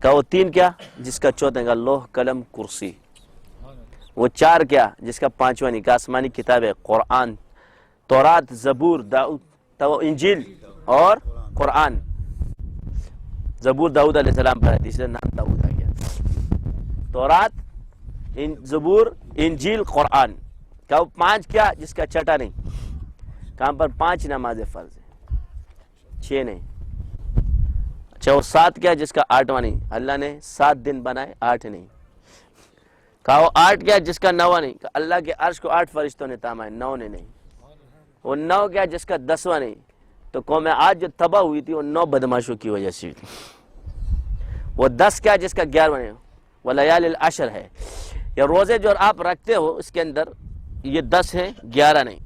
کہ وہ 3 کیا جس کا چوتھا کا لوح قلم کرسی، وہ 4 کیا جس کا 5واں نہیں کہ آسمانی کتاب ہے، قرآن، تورات، زبور، داؤد، انجیل اور قرآن۔ زبور داؤد علیہ السلام پر ہے، اس لیے نام داؤد آ گیا۔ تورات، زبور، انجیل، قرآن کہ وہ 5 کیا جس کا چھٹا نہیں، کہاں پر 5 نماز فرض ہے، 6 نہیں۔ اچھا وہ 7 کیا جس کا 8واں نہیں، اللہ نے 7 دن بنائے 8 نہیں۔ کہا وہ 8 کیا جس کا 9واں نہیں، کہ اللہ کے عرش کو 8 فرشتوں نے تامائے، 9 نے نہیں۔ وہ 9 کیا جس کا 10واں نہیں، تو قوم عاد جو تباہ ہوئی تھی وہ 9 بدماشوں کی وجہ سے ہوئی تھی۔ وہ 10 کیا جس کا 11واں نہیں، وہ لیال العشر ہے، یہ روزے جو آپ رکھتے ہو اس کے اندر یہ 10 ہیں، 11 نہیں۔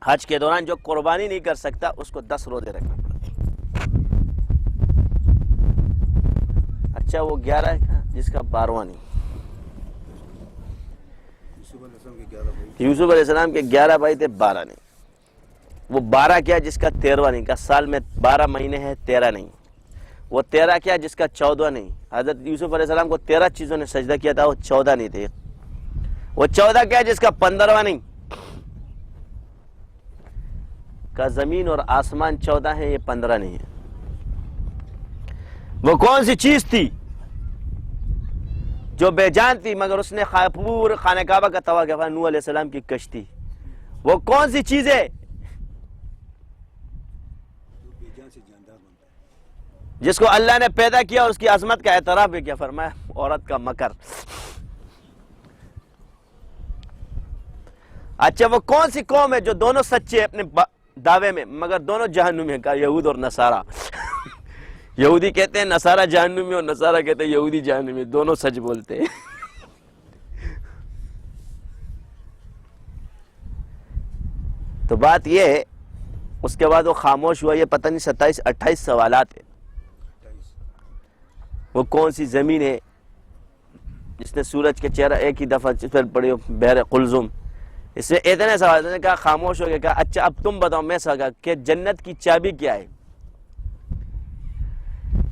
حج کے دوران جو قربانی نہیں کر سکتا اس کو 10 روزے رکھنا پڑتا۔ اچھا وہ 11 ہے جس کا 12واں نہیں۔ یوسف علیہ السلام کے 11 بھائی تھے، 12 نہیں۔ وہ 12 کیا جس کا 13واں نہیں، کا سال میں 12 مہینے ہیں، 13 نہیں۔ وہ 13 کیا جس کا 14واں نہیں، حضرت یوسف علیہ السلام کو 13 چیزوں نے سجدہ کیا تھا، وہ 14 نہیں تھے۔ وہ 14 کیا جس کا 15واں نہیں، کا زمین اور آسمان 14 ہیں، یہ 15 نہیں ہے۔ وہ کون سی چیز تھی جو بے جان تھی مگر اس نے پورے خانہ کعبہ کا طواف کیا؟ نوح علیہ السلام کی کشتی۔ وہ کون سی چیز ہے جس کو اللہ نے پیدا کیا اور اس کی عظمت کا اعتراف بھی کیا؟ فرمایا عورت کا مکر۔ اچھا وہ کون سی قوم ہے جو دونوں سچے اپنے دعوے میں مگر دونوں جہنم میں؟ کہا یہود اور نصارہ۔ یہودی کہتے ہیں نصارہ جہنم میں، اور نصارہ کہتے ہیں یہودی جہنم میں، دونوں سچ بولتے ہیں۔ تو بات یہ ہے، اس کے بعد وہ خاموش ہوا۔ یہ پتہ نہیں 27-28 سوالات ہیں۔ وہ کون سی زمین ہے جس نے سورج کے چہرہ ایک ہی دفعہ پر پڑی ہو، بحر قلزم؟ اس سے اتنے سوال نے کہا خاموش ہو گیا۔ کہا اچھا اب تم بتاؤ، میں سکا کہ جنت کی چابی کیا ہے؟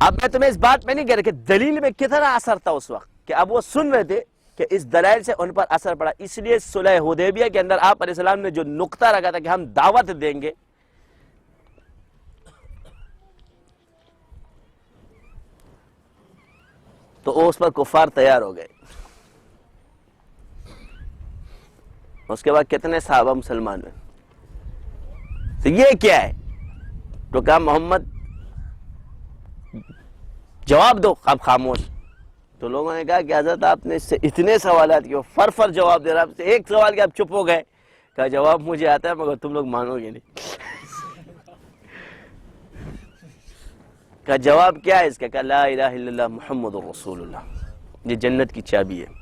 اب میں تمہیں اس بات میں نہیں کہہ رہا کہ دلیل میں کتنا اثر تھا اس وقت، کہ اب وہ سن رہے تھے کہ اس دلائل سے ان پر اثر پڑا۔ اس لیے صلح حدیبیہ کے اندر آپ علیہ السلام نے جو نقطہ رکھا تھا کہ ہم دعوت دیں گے، تو اس پر کفار تیار ہو گئے۔ اس کے بعد کتنے صحابہ مسلمان ہوئے؟ تو یہ کیا ہے؟ تو کہا محمد جواب دو۔ اب خاموش۔ تو لوگوں نے کہا کہ حضرت آپ نے اس سے اتنے سوالات کیے، فر جواب دے رہا، آپ سے ایک سوال کے آپ چپ ہو گئے۔ کہا جواب مجھے آتا ہے مگر تم لوگ مانو گے نہیں۔ کہا جواب کیا ہے اس کا؟ کہا لا الہ الا اللہ محمد رسول اللہ، یہ جنت کی چابی ہے۔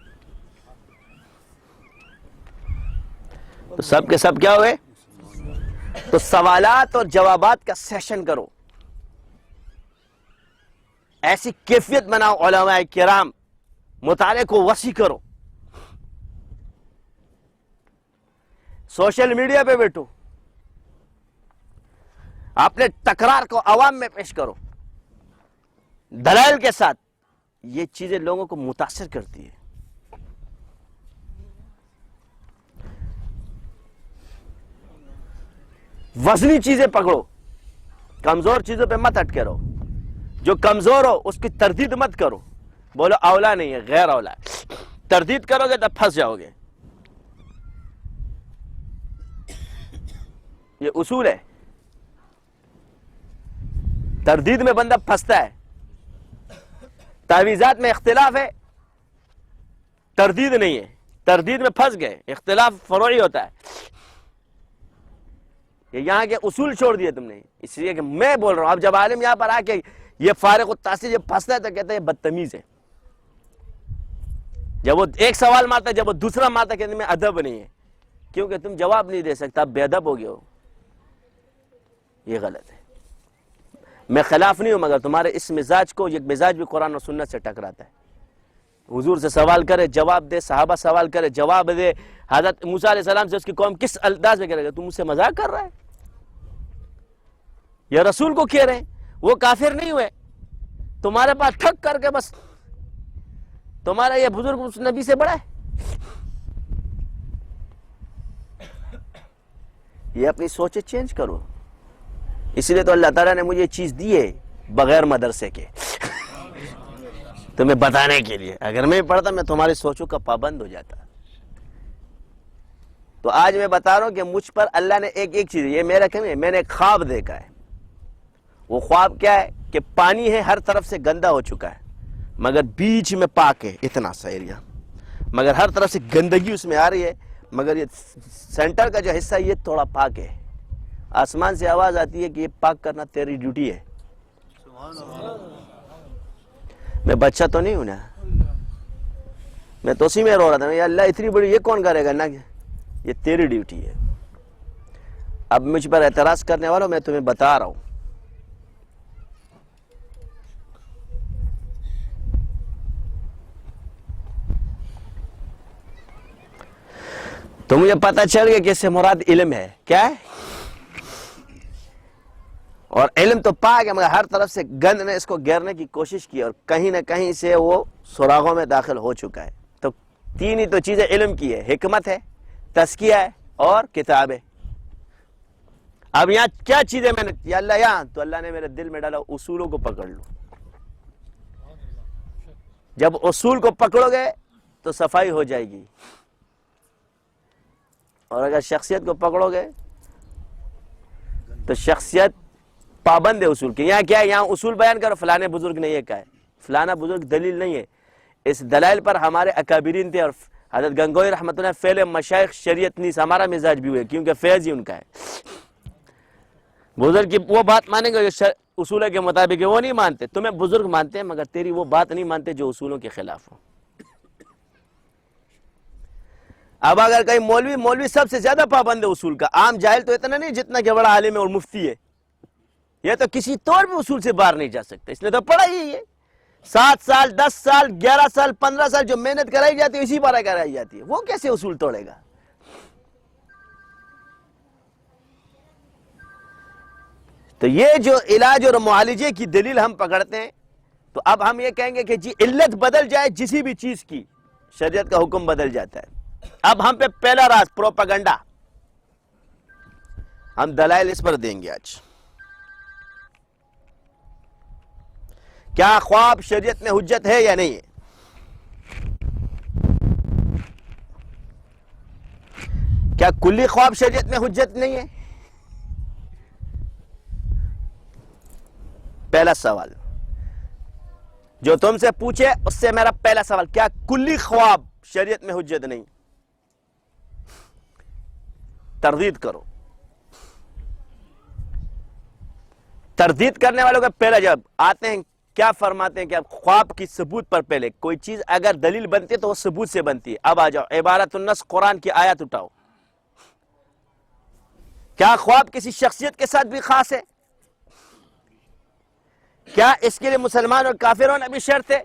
تو سب کے سب کیا ہوئے؟ تو سوالات اور جوابات کا سیشن کرو، ایسی کیفیت بناؤ، علماء کرام مطالعے کو وسیع کرو، سوشل میڈیا پہ بیٹھو، اپنے تکرار کو عوام میں پیش کرو دلائل کے ساتھ۔ یہ چیزیں لوگوں کو متاثر کرتی ہے۔ وزنی چیزیں پکڑو، کمزور چیزوں پہ مت اٹکے رہو۔ جو کمزور ہو اس کی تردید مت کرو، بولو اولا نہیں ہے، غیر اولا ہے۔ تردید کرو گے تب پھنس جاؤ گے۔ یہ اصول ہے، تردید میں بندہ پھنستا ہے۔ تعویذات میں اختلاف ہے، تردید نہیں ہے، تردید میں پھنس گئے، اختلاف فروعی ہوتا ہے۔ یہ یہاں کے اصول چھوڑ دیے تم نے، اس لیے کہ میں بول رہا ہوں۔ اب جب عالم یہاں پر آ کے یہ فارغ التاثیر جب پھنستا ہے تو کہتے ہیں یہ بدتمیز ہے۔ جب وہ ایک سوال مارتا ہے، جب وہ دوسرا مارتا ہے، کہتے ہیں میں ادب نہیں ہے، کیونکہ تم جواب نہیں دے سکتا، بے ادب ہو گئے ہو۔ یہ غلط ہے۔ میں خلاف نہیں ہوں، مگر تمہارے اس مزاج کو، یہ مزاج بھی قرآن و سنت سے ٹکراتا ہے۔ حضور سے سوال کرے جواب دے، صحابہ سوال کرے جواب دے، حضرت موسیٰ علیہ السلام سے اس کی قوم کس انداز میں کہہ رہے گا؟ تم مجھ سے مذاق کر رہا ہے؟ یا رسول کو کہہ رہے ہیں، وہ کافر نہیں ہوئے، تمہارے پاس ٹھک کر کے بس تمہارا یہ بزرگ اس نبی سے بڑا ہے. یہ اپنی سوچیں چینج کرو. اس لیے تو اللہ تعالیٰ نے مجھے یہ چیز دی ہے بغیر مدرسے کے تمہیں بتانے کے لیے. اگر میں پڑھتا میں تمہاری سوچوں کا پابند ہو جاتا. تو آج میں بتا رہا ہوں کہ مجھ پر اللہ نے ایک چیز, یہ میرا کمی ہے, میں نے ایک خواب دیکھا ہے. وہ خواب کیا ہے کہ پانی ہے ہر طرف سے گندا ہو چکا ہے مگر بیچ میں پاک ہے اتنا سا ایریا, مگر ہر طرف سے گندگی اس میں آ رہی ہے, مگر یہ سینٹر کا جو حصہ یہ تھوڑا پاک ہے. آسمان سے آواز آتی ہے کہ یہ پاک کرنا تیری ڈیوٹی ہے. میں بچہ تو نہیں ہوں نا, میں تو اسی میں رو رہا تھا یا اللہ اتنی بڑی یہ کون کرے گا نا, یہ تیری ڈیوٹی ہے. اب مجھ پر اعتراض کرنے والوں میں تمہیں بتا رہا ہوں, تو مجھے پتا چل گیا کہ اس سے مراد علم ہے. کیا ہے؟ اور علم تو پاک ہے مگر ہر طرف سے گند نے اس کو گھیرنے کی کوشش کی اور کہیں نہ کہیں سے وہ سراغوں میں داخل ہو چکا ہے. تو تین ہی تو چیزیں علم کی ہے, حکمت ہے, تزکیہ ہے اور کتاب ہے. اب یہاں کیا چیزیں میں نے یا اللہ یہاں تو اللہ نے میرے دل میں ڈالا اصولوں کو پکڑ لو. جب اصول کو پکڑو گے تو صفائی ہو جائے گی, اور اگر شخصیت کو پکڑو گے تو شخصیت پابند ہے اصول کی. یہاں کیا ہے, یہاں اصول بیان کرو, فلانے بزرگ نے یہ کہا ہے, فلانا بزرگ دلیل نہیں ہے. اس دلائل پر ہمارے اکابرین تھے, اور حضرت گنگوئی رحمۃ اللہ فعل مشائخ شریعت نیز ہمارا مزاج بھی ہوئے کیونکہ فیض ہی ان کا ہے. بزرگ کی وہ بات مانیں گے جو اصولوں کے مطابق ہے, وہ نہیں مانتے. تمہیں بزرگ مانتے ہیں مگر تیری وہ بات نہیں مانتے جو اصولوں کے خلاف ہو. اب اگر کہیں مولوی سب سے زیادہ پابند ہے اصول کا, عام جاہل تو اتنا نہیں جتنا کہ بڑا عالم ہے اور مفتی ہے, یہ تو کسی طور بھی اصول سے باہر نہیں جا سکتا. اس نے تو پڑھا ہی ہے 7 سال 10 سال 11 سال 15 سال جو محنت کرائی جاتی ہے اسی پر کرائی جاتی ہے, وہ کیسے اصول توڑے گا؟ تو یہ جو علاج اور معالجے کی دلیل ہم پکڑتے ہیں, تو اب ہم یہ کہیں گے کہ جی علت بدل جائے کسی بھی چیز کی, شریعت کا حکم بدل جاتا ہے. اب ہم پہ پہلا راز پروپیگنڈا, ہم دلائل اس پر دیں گے آج. کیا خواب شریعت میں حجت ہے یا نہیں ہے؟ کیا کلی خواب شریعت میں حجت نہیں ہے؟ پہلا سوال جو تم سے پوچھے اس سے میرا پہلا سوال, کیا کلی خواب شریعت میں حجت نہیں؟ تردید کرو. تردید کرنے والوں کا پہلا جواب آتے ہیں, کیا فرماتے ہیں کہ اب خواب کی ثبوت پر پہلے کوئی چیز اگر دلیل بنتی ہے تو وہ ثبوت سے بنتی ہے. اب آ جاؤ, عبارت النص قرآن کی آیت اٹھاؤ. کیا خواب کسی شخصیت کے ساتھ بھی خاص ہے؟ کیا اس کے لیے مسلمان اور کافروں نے بھی شرط ہے؟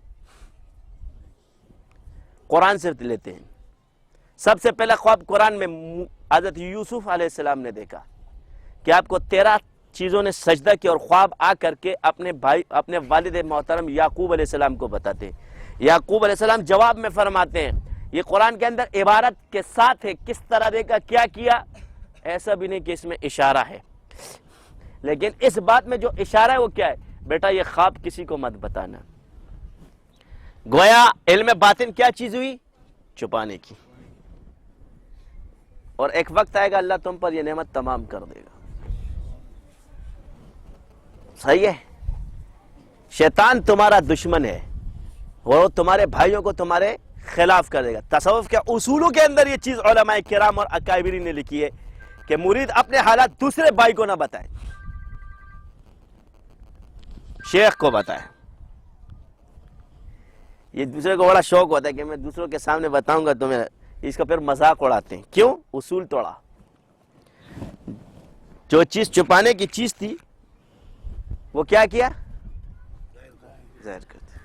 قرآن سے لیتے ہیں. سب سے پہلا خواب قرآن میں حضرت یوسف علیہ السلام نے دیکھا کہ آپ کو 13 چیزوں نے سجدہ کیا, اور خواب آ کر کے اپنے والد محترم یعقوب علیہ السلام کو بتاتے ہیں. یعقوب علیہ السلام جواب میں فرماتے ہیں, یہ قرآن کے اندر عبارت کے ساتھ ہے, کس طرح دیکھا کیا کیا, ایسا بھی نہیں کہ اس میں اشارہ ہے, لیکن اس بات میں جو اشارہ ہے وہ کیا ہے, بیٹا یہ خواب کسی کو مت بتانا. گویا علم باطن کیا چیز ہوئی؟ چھپانے کی. اور ایک وقت آئے گا اللہ تم پر یہ نعمت تمام کر دے گا. صحیح ہے؟ شیطان تمہارا دشمن ہے, وہ تمہارے بھائیوں کو تمہارے خلاف کر دے گا. تصوف کے اصولوں کے اندر یہ چیز علماء کرام اور اکابرین نے لکھی ہے کہ مرید اپنے حالات دوسرے بھائی کو نہ بتائے, شیخ کو بتائے. یہ دوسرے کو بڑا شوق ہوتا ہے کہ میں دوسروں کے سامنے بتاؤں گا تمہیں, اس کا پھر مذاق اڑاتے ہیں. کیوں؟ اصول توڑا. جو چیز چھپانے کی چیز تھی وہ کیا کیا؟ ظاہر کر دیا.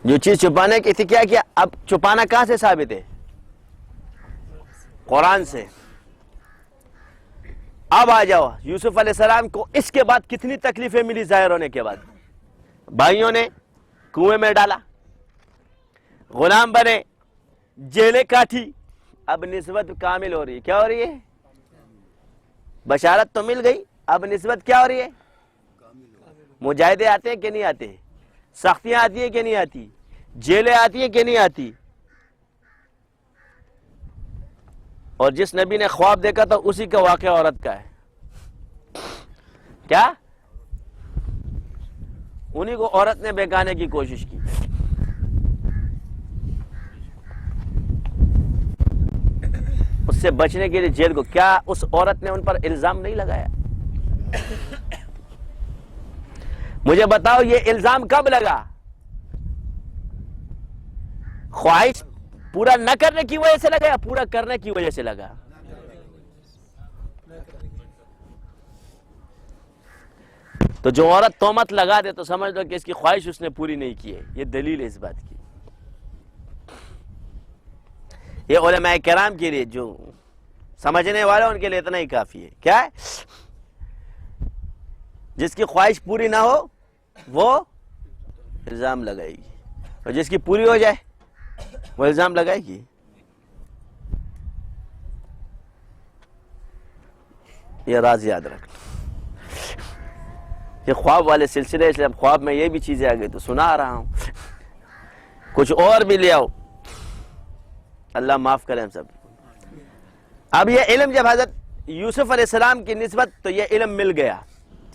جو چیز چھپانے کی تھی کیا کیا؟ اب چھپانا کہاں سے ثابت ہے؟ قرآن سے. اب آ جاؤ یوسف علیہ السلام کو اس کے بعد کتنی تکلیفیں ملی ظاہر ہونے کے بعد. بھائیوں نے کنویں میں ڈالا, غلام بنے, جیلیں کاٹی. اب نسبت کامل ہو رہی ہے. کیا ہو رہی ہے؟ بشارت تو مل گئی, اب نسبت کیا ہو رہی ہے؟ مجاہدے آتے ہیں کہ نہیں آتے؟ سختیاں آتی ہیں کہ نہیں آتی؟ جیلیں آتی ہیں کہ نہیں آتی؟ اور جس نبی نے خواب دیکھا تھا اسی کا واقعہ عورت کا ہے. کیا؟ انہی کو عورت نے بہکانے کی کوشش کی. اس سے بچنے کے لیے جیل کو. کیا اس عورت نے ان پر الزام نہیں لگایا؟ مجھے بتاؤ یہ الزام کب لگا؟ خواہش پورا نہ کرنے کی وجہ سے لگا یا پورا کرنے کی وجہ سے لگا؟ تو جو عورت تہمت لگا دے تو سمجھ لو کہ اس کی خواہش اس نے پوری نہیں کی ہے. یہ دلیل ہے اس بات کی. یہ علماء کرام کے لیے, جو سمجھنے والے ان کے لیے اتنا ہی کافی ہے. کیا ہے؟ جس کی خواہش پوری نہ ہو وہ الزام لگائے گی, اور جس کی پوری ہو جائے وہ الزام لگائے گی. یہ راز یاد رکھنا. یہ خواب والے سلسلے سے اب خواب میں یہ بھی چیزیں آ گئی تو سنا رہا ہوں, کچھ اور بھی لے آؤ. اللہ معاف کریں ہم سب. اب یہ علم جب حضرت یوسف علیہ السلام کی نسبت, تو یہ علم مل گیا.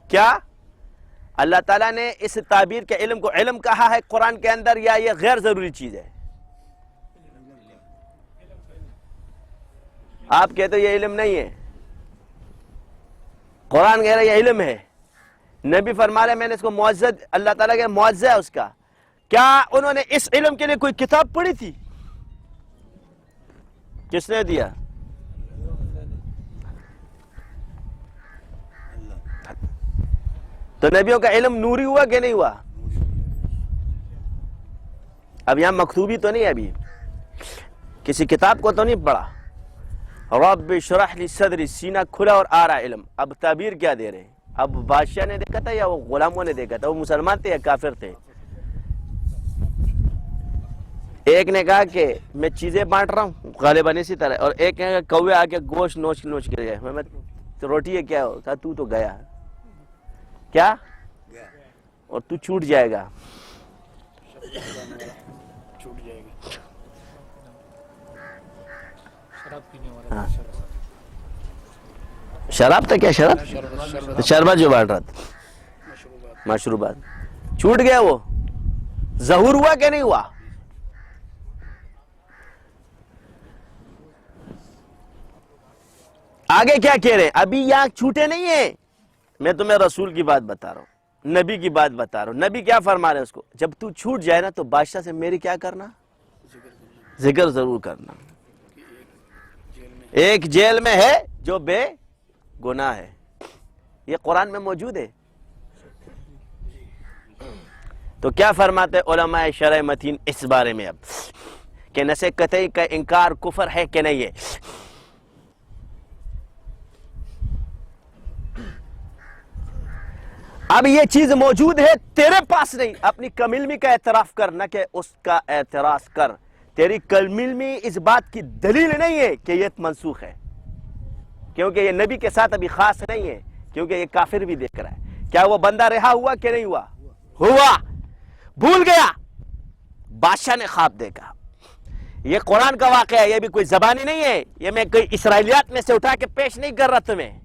کیا اللہ تعالیٰ نے اس تعبیر کے علم کو علم کہا ہے قرآن کے اندر, یا یہ غیر ضروری چیز ہے؟ آپ کہتے ہو یہ علم نہیں ہے, قرآن کہہ رہا ہے یہ علم ہے. نبی فرما رہے میں نے اس کو معزز, اللہ تعالیٰ کا معزز ہے اس کا. کیا انہوں نے اس علم کے لیے کوئی کتاب پڑھی تھی؟ کس نے دیا؟ تو نبیوں کا علم نوری ہوا کہ نہیں ہوا؟ اب یہاں مکتوبی تو نہیں ہے, ابھی کسی کتاب کو تو نہیں پڑھا. رب اشرح لی صدری, سینہ کھلا اور آ رہا علم. اب تعبیر کیا دے رہے ہیں؟ اب بادشاہ نے دیکھا تھا یا وہ غلاموں نے دیکھا تھا؟ وہ مسلمان تھے یا کافر تھے؟ ایک نے کہا کہ میں چیزیں بانٹ رہا ہوں غالباً اسی طرح, اور ایک نے کہا کوے آ کے گوشت نوچ نوچ کے جائے. میں روٹی ہے کیا ہو؟ کہا تو گیا. کیا؟ اور تو چھوٹ جائے گا. شراب تھا کیا؟ شراب, شربت جو بانٹ رہا تھا, مشروبات. چھوٹ گیا, وہ ظہور ہوا کہ نہیں ہوا؟ آگے کیا کہہ رہے ہیں؟ ابھی یہاں چھوٹے نہیں ہیں, میں تمہیں رسول کی بات بتا رہا ہوں, نبی کی بات بتا رہا ہوں. نبی کیا فرما رہے ہیں اس کو؟ جب تو چھوٹ جائے نا تو بادشاہ سے میری کیا کرنا؟ ذکر ضرور کرنا. ایک جیل میں ہے جو بے گناہ ہے. یہ قرآن میں موجود ہے. تو کیا فرماتے علماء شرع متین اس بارے میں اب کہ نسے قطعی کا انکار کفر ہے کہ نہیں ہے؟ اب یہ چیز موجود ہے تیرے پاس نہیں, اپنی کم علمی کا اعتراف کر, نہ کہ اس کا اعتراض کر. تیری کم علمی اس بات کی دلیل نہیں ہے کہ یہ منسوخ ہے, کیونکہ یہ نبی کے ساتھ ابھی خاص نہیں ہے, کیونکہ یہ کافر بھی دیکھ رہا ہے. کیا وہ بندہ رہا ہوا کہ نہیں ہوا؟ ہوا. بھول گیا, بادشاہ نے خواب دیکھا. یہ قرآن کا واقعہ ہے, یہ بھی کوئی زبانی نہیں ہے, یہ میں کوئی اسرائیلیات میں سے اٹھا کے پیش نہیں کر رہا تمہیں.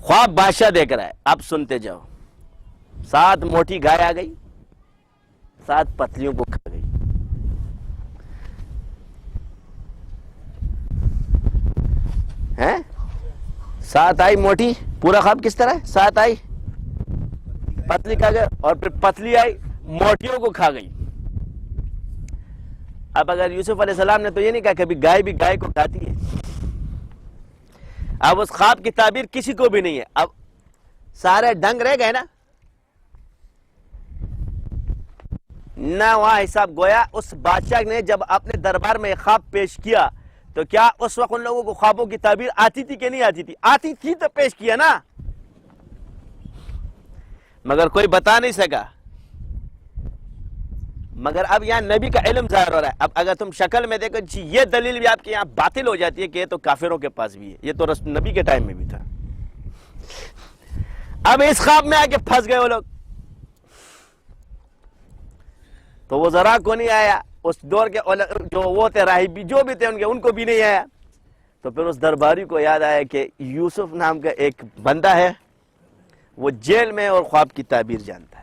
خواب بادشاہ دیکھ رہا ہے. اب سنتے جاؤ. 7 موٹی گائے آ گئی, 7 پتلیوں کو کھا گئی. ہیں 7 آئی موٹی, پورا خواب کس طرح ہے؟ 7 آئی پتلی کھا گئے, اور پھر پتلی آئی موٹیوں کو کھا گئی. اب اگر یوسف علیہ السلام نے تو یہ نہیں کہا کبھی گائے بھی گائے کو کھاتی ہے. اب اس خواب کی تعبیر کسی کو بھی نہیں ہے. اب سارے ڈنگ رہ گئے نا, نہ وہاں حساب گویا اس بادشاہ نے جب اپنے دربار میں خواب پیش کیا تو کیا اس وقت ان لوگوں کو خوابوں کی تعبیر آتی تھی کہ نہیں آتی تھی؟ آتی تھی تو پیش کیا نا، مگر کوئی بتا نہیں سکا۔ مگر اب یہاں نبی کا علم ظاہر ہو رہا ہے۔ اب اگر تم شکل میں دیکھو جی یہ دلیل بھی آپ کے یہاں باطل ہو جاتی ہے کہ یہ تو کافروں کے پاس بھی ہے، یہ تو نبی کے ٹائم میں بھی تھا۔ اب اس خواب میں آ کے پھنس گئے وہ لوگ، تو وہ ذرا کو نہیں آیا، اس دور کے جو وہ تھے راہبی جو بھی تھے ان کو بھی نہیں آیا۔ تو پھر اس درباری کو یاد آیا کہ یوسف نام کا ایک بندہ ہے، وہ جیل میں اور خواب کی تعبیر جانتا ہے۔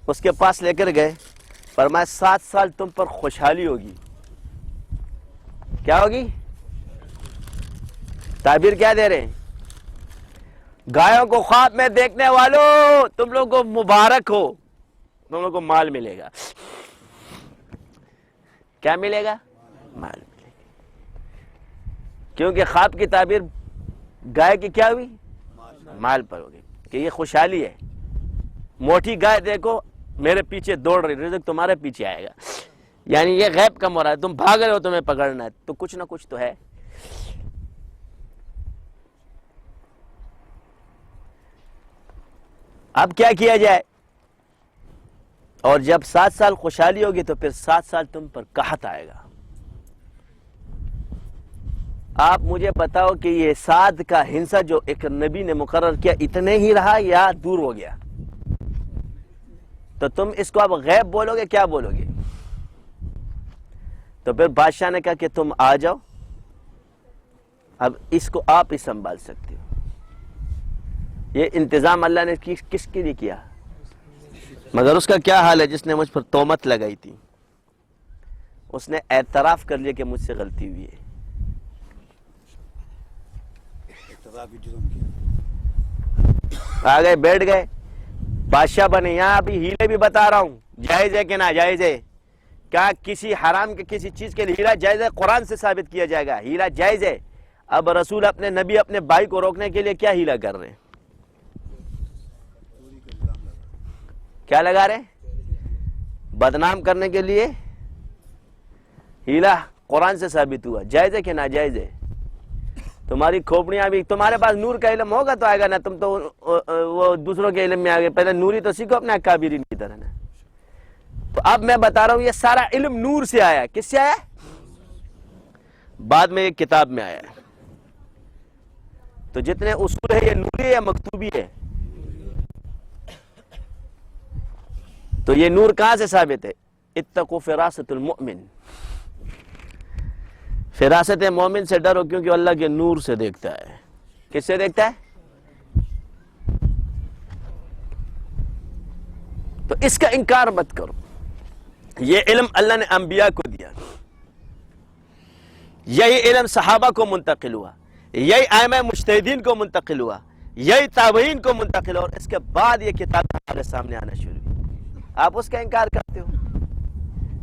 اس کے پاس لے کر گئے، فرمایا 7 سال تم پر خوشحالی ہوگی۔ کیا ہوگی؟ تعبیر کیا دے رہے ہیں؟ گایوں کو خواب میں دیکھنے والوں تم لوگوں کو مبارک ہو، تم لوگوں کو مال ملے گا۔ کیا ملے گا؟ مال ملے گا، کیونکہ خواب کی تعبیر گائے کی کیا ہوئی؟ مال پر ہوگی کہ یہ خوشحالی ہے۔ موٹی گائے دیکھو میرے پیچھے دوڑ رہی، رزق تمہارے پیچھے آئے گا، یعنی یہ غیب کا مراد ہے، تم بھاگ رہے ہو تمہیں پکڑنا ہے، تو کچھ نہ کچھ تو ہے۔ اب کیا کیا جائے؟ اور جب 7 سال خوشحالی ہوگی تو پھر 7 سال تم پر قحط آئے گا۔ آپ مجھے بتاؤ کہ یہ سعد کا ہنسا جو ایک نبی نے مقرر کیا اتنے ہی رہا یا دور ہو گیا؟ تو تم اس کو اب غیب بولو گے، کیا بولو گے؟ تو پھر بادشاہ نے کہا کہ تم آ جاؤ، اب اس کو آپ ہی سنبھال سکتے ہو۔ یہ انتظام اللہ نے کس کے لیے کیا؟ مگر اس کا کیا حال ہے جس نے مجھ پر تہمت لگائی تھی؟ اس نے اعتراف کر لیا کہ مجھ سے غلطی ہوئی ہے۔ آگئے بیٹھ گئے، بادشاہ بنے۔ یہاں ابھی ہیلے بھی بتا رہا ہوں، جائز ہے کہ ناجائز ہے؟ کیا کسی حرام کے کسی چیز کے لیے ہیلا جائز ہے؟ قرآن سے ثابت کیا جائے گا ہیلا جائز ہے۔ اب رسول اپنے نبی اپنے بھائی کو روکنے کے لیے کیا ہیلا کر رہے ہیں؟ کیا لگا رہے ہیں؟ بدنام کرنے کے لیے ہیلا قرآن سے ثابت ہوا، جائز ہے کہ ناجائز ہے؟ تمہاری کھوپڑیاں بھی، تمہارے پاس نور کا علم ہوگا تو آئے گا نا، تم تو وہ دوسروں کے علم میں آگے، پہلے نوری تو سیکھو اپنے اکابرین کی طرح نا۔ تو اب میں بتا رہا ہوں یہ سارا علم نور سے آیا، کس سے آیا؟ بعد میں ایک کتاب میں آیا ہے۔ تو جتنے اصول ہے یہ نوری ہے یا مکتوبی ہے؟ تو یہ نور کہاں سے ثابت ہے؟ اتقوا فراست المؤمن، فراست مومن سے ڈرو کیونکہ اللہ کے نور سے دیکھتا ہے۔ کس سے دیکھتا ہے؟ تو اس کا انکار مت کرو۔ یہ علم اللہ نے انبیاء کو دیا، یہی علم صحابہ کو منتقل ہوا، یہی ائمہ مجتہدین کو منتقل ہوا، یہی تابعین کو منتقل ہوا، اور اس کے بعد یہ کتاب ہمارے سامنے آنا شروع ہوئی۔ آپ اس کا انکار کرتے ہو۔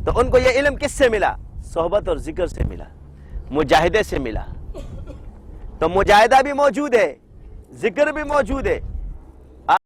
تو ان کو یہ علم کس سے ملا؟ صحبت اور ذکر سے ملا، مجاہدے سے ملا۔ تو مجاہدہ بھی موجود ہے، ذکر بھی موجود ہے،